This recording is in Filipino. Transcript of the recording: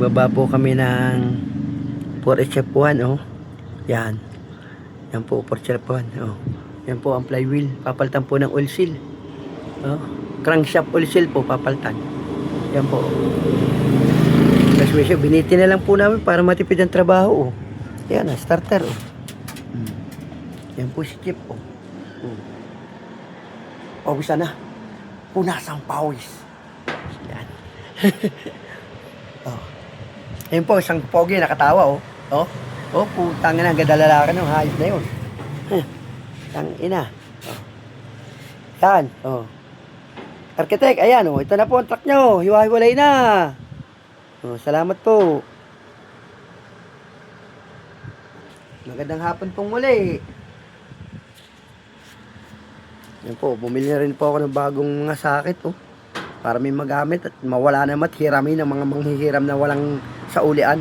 Baba po kami ng 4HF1, oh. Yan. Yan po, 4HF1, oh. Yan po ang flywheel. Papalitan po ng oil seal. Oh. Crankshaft oil seal po, papalitan. Yan po. Transmission, biniti na lang po namin para matipid ang trabaho, oh. Yan, starter, oh. Yan po si Chip, oh. Pawis na. Punasang pawis. Yan. Oh. Yan po, isang pogi nakatawa, oh. Oh, oh, putang ina, gadalala ka ng hayop na yun. Tang ina. Oh. Yan, oh. Architect, ayan, oh. Ito na po ang truck nyo. Hiwa-hiwalay na. Oh, salamat po. Magandang hapon pong muli. Yan po, bumili na rin po ako ng bagong mga sakit, oh. Para may magamit at mawala na hiramin ng mga manghihiram na walang saulian.